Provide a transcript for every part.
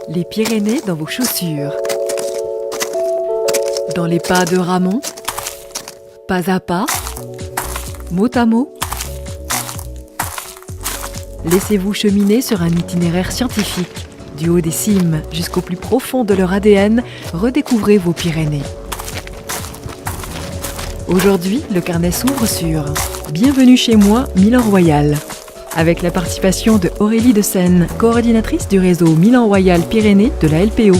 Les Pyrénées dans vos chaussures. Dans les pas de Ramon. Pas à pas. Mot à mot. Laissez-vous cheminer sur un itinéraire scientifique. Du haut des cimes jusqu'au plus profond de leur ADN, redécouvrez vos Pyrénées. Aujourd'hui, le carnet s'ouvre sur Bienvenue chez moi, Milan Royal. Avec la participation de Aurélie de Seine, coordinatrice du réseau Milan Royal Pyrénées de la LPO.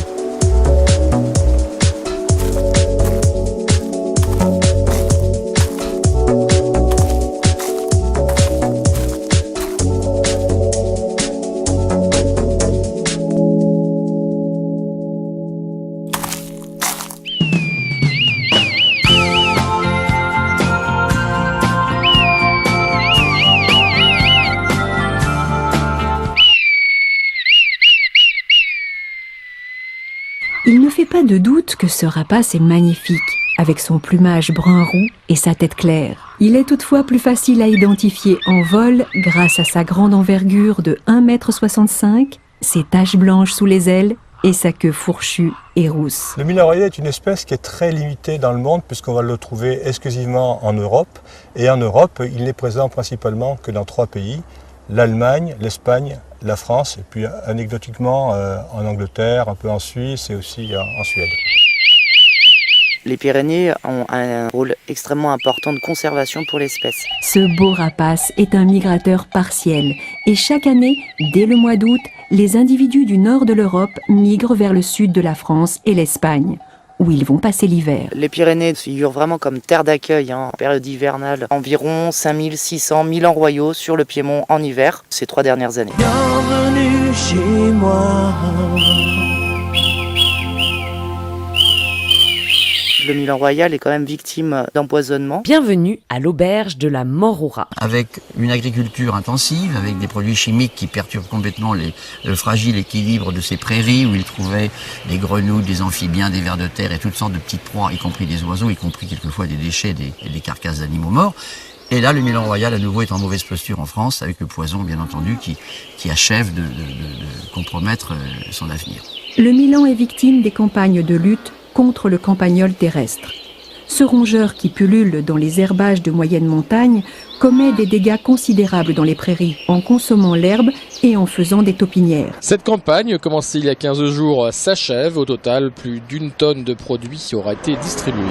Il ne fait pas de doute que ce rapace est magnifique, avec son plumage brun-roux et sa tête claire. Il est toutefois plus facile à identifier en vol grâce à sa grande envergure de 1,65 m, ses taches blanches sous les ailes et sa queue fourchue et rousse. Le Milan Royal est une espèce qui est très limitée dans le monde puisqu'on va le trouver exclusivement en Europe. Et en Europe, il n'est présent principalement que dans 3 pays, l'Allemagne, l'Espagne, la France, et puis anecdotiquement en Angleterre, un peu en Suisse et aussi en Suède. Les Pyrénées ont un rôle extrêmement important de conservation pour l'espèce. Ce beau rapace est un migrateur partiel et chaque année, dès le mois d'août, les individus du nord de l'Europe migrent vers le sud de la France et l'Espagne, où ils vont passer l'hiver. Les Pyrénées figurent vraiment comme terre d'accueil en période hivernale. Environ 5600 Milans royaux sur le Piémont en hiver ces 3 dernières années. Bienvenue chez moi. Le Milan Royal est quand même victime d'empoisonnement. Bienvenue à l'auberge de la Morora. Avec une agriculture intensive, avec des produits chimiques qui perturbent complètement le fragile équilibre de ces prairies où ils trouvaient des grenouilles, des amphibiens, des vers de terre et toutes sortes de petites proies, y compris des oiseaux, y compris quelquefois des déchets et des carcasses d'animaux morts. Et là, le Milan Royal, à nouveau, est en mauvaise posture en France, avec le poison, bien entendu, qui achève de compromettre son avenir. Le Milan est victime des campagnes de lutte contre le campagnol terrestre. Ce rongeur qui pullule dans les herbages de moyenne montagne commet des dégâts considérables dans les prairies en consommant l'herbe et en faisant des taupinières. Cette campagne, commencée il y a 15 jours, s'achève. Au total, plus d'1 tonne de produits aura été distribuée.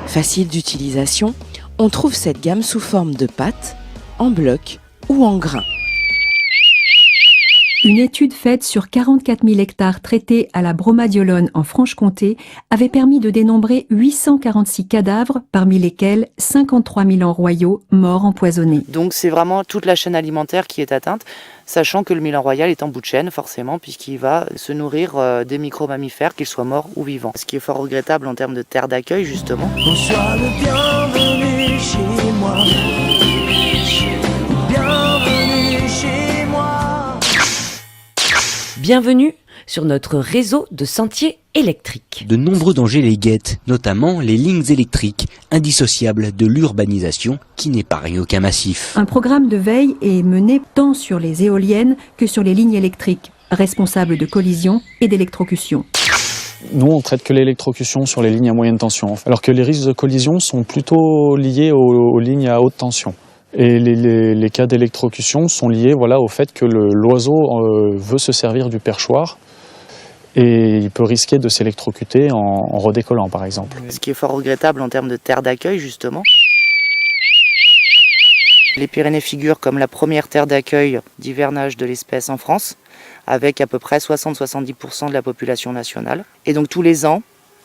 Facile d'utilisation, on trouve cette gamme sous forme de pâte, en bloc ou en grains. Une étude faite sur 44 000 hectares traités à la Bromadiolone en Franche-Comté avait permis de dénombrer 846 cadavres, parmi lesquels 53 Milans royaux morts empoisonnés. Donc c'est vraiment toute la chaîne alimentaire qui est atteinte, sachant que le Milan Royal est en bout de chaîne forcément, puisqu'il va se nourrir des micro-mammifères, qu'ils soient morts ou vivants. Ce qui est fort regrettable en termes de terre d'accueil justement. Sois le bienvenu chez moi. Bienvenue chez moi. Bienvenue sur notre réseau de sentiers électriques. De nombreux dangers les guettent, notamment les lignes électriques, indissociables de l'urbanisation qui n'épargne aucun massif. Un programme de veille est mené tant sur les éoliennes que sur les lignes électriques, responsables de collisions et d'électrocutions. Nous, on traite que l'électrocution sur les lignes à moyenne tension, alors que les risques de collision sont plutôt liés aux lignes à haute tension. Et les cas d'électrocution sont liés au fait que l'oiseau veut se servir du perchoir et il peut risquer de s'électrocuter en redécollant par exemple. Ce qui est fort regrettable en termes de terre d'accueil justement. Les Pyrénées figurent comme la première terre d'accueil d'hivernage de l'espèce en France, avec à peu près 60-70% de la population nationale. Et donc tous les ans,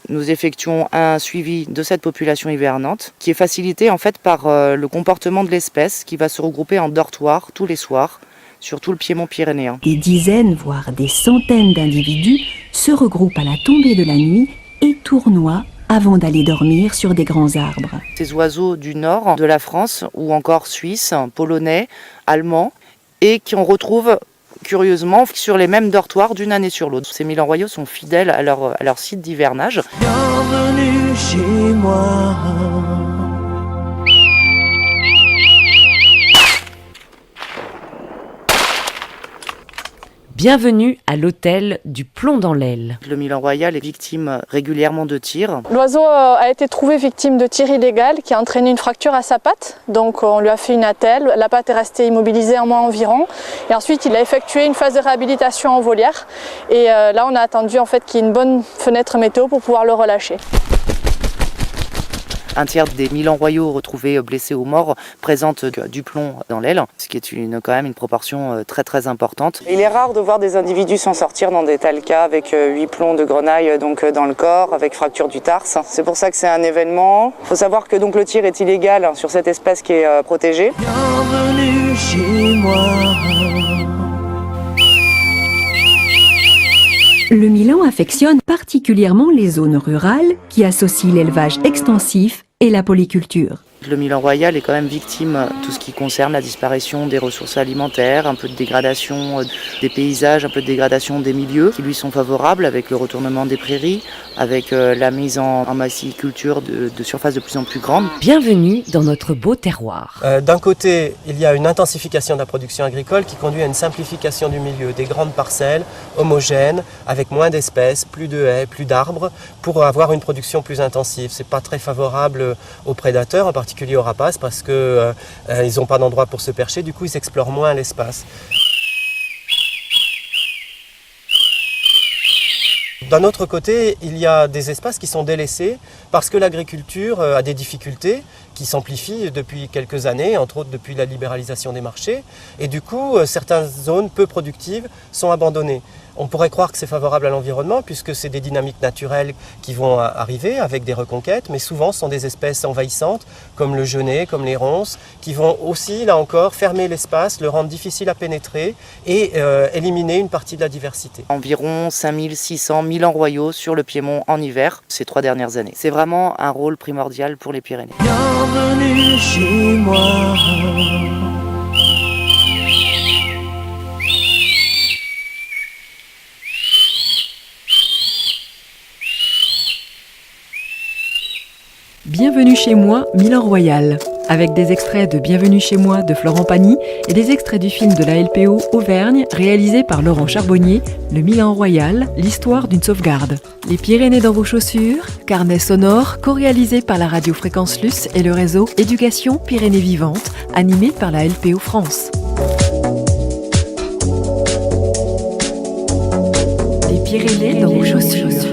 nous effectuons un suivi de cette population hivernante qui est facilité en fait par le comportement de l'espèce qui va se regrouper en dortoirs tous les soirs sur tout le Piémont pyrénéen. Des dizaines, voire des centaines d'individus se regroupent à la tombée de la nuit et tournoient avant d'aller dormir sur des grands arbres. Ces oiseaux du nord de la France ou encore suisses, polonais, allemands et qu'on retrouve curieusement sur les mêmes dortoirs d'une année sur l'autre. Ces Milans royaux sont fidèles à leur site d'hivernage. Bienvenue chez moi. Bienvenue à l'hôtel du plomb dans l'aile. Le Milan Royal est victime régulièrement de tirs. L'oiseau a été trouvé victime de tir illégal qui a entraîné une fracture à sa patte. Donc on lui a fait une attelle, la patte est restée immobilisée un mois environ. Et ensuite il a effectué une phase de réhabilitation en volière. Et là on a attendu en fait qu'il y ait une bonne fenêtre météo pour pouvoir le relâcher. Un tiers des Milans royaux retrouvés blessés ou morts présentent du plomb dans l'aile, ce qui est quand même une proportion très importante. Il est rare de voir des individus s'en sortir dans des tels cas avec 8 plombs de grenaille donc, dans le corps, avec fracture du tarse. C'est pour ça que c'est un événement. Il faut savoir que donc, le tir est illégal sur cette espèce qui est protégée. Bienvenue chez moi. Le Milan affectionne particulièrement les zones rurales qui associent l'élevage extensif et la polyculture. Le Milan Royal est quand même victime de tout ce qui concerne la disparition des ressources alimentaires, un peu de dégradation des paysages, un peu de dégradation des milieux qui lui sont favorables avec le retournement des prairies, avec la mise en massiculture de surfaces de plus en plus grandes. Bienvenue dans notre beau terroir. D'un côté, il y a une intensification de la production agricole qui conduit à une simplification du milieu, des grandes parcelles homogènes, avec moins d'espèces, plus de haies, plus d'arbres, pour avoir une production plus intensive. Ce n'est pas très favorable aux prédateurs, en particulier aux rapaces, parce qu'ils n'ont pas d'endroit pour se percher, du coup ils explorent moins l'espace. D'un autre côté, il y a des espaces qui sont délaissés parce que l'agriculture a des difficultés qui s'amplifient depuis quelques années, entre autres depuis la libéralisation des marchés. Et du coup, certaines zones peu productives sont abandonnées. On pourrait croire que c'est favorable à l'environnement puisque c'est des dynamiques naturelles qui vont arriver avec des reconquêtes, mais souvent ce sont des espèces envahissantes comme le genêt, comme les ronces, qui vont aussi, là encore, fermer l'espace, le rendre difficile à pénétrer et éliminer une partie de la diversité. Environ 5600 Milans royaux sur le Piémont en hiver ces 3 dernières années. C'est vraiment un rôle primordial pour les Pyrénées. Bienvenue chez moi. Bienvenue chez moi, Milan Royal, avec des extraits de Bienvenue chez moi de Florent Pagny et des extraits du film de la LPO Auvergne réalisé par Laurent Charbonnier, Le Milan Royal, l'histoire d'une sauvegarde. Les Pyrénées dans vos chaussures, carnet sonore co-réalisé par la radio Fréquence Luce et le réseau Éducation Pyrénées Vivantes, animé par la LPO France. Les Pyrénées dans vos chaussures.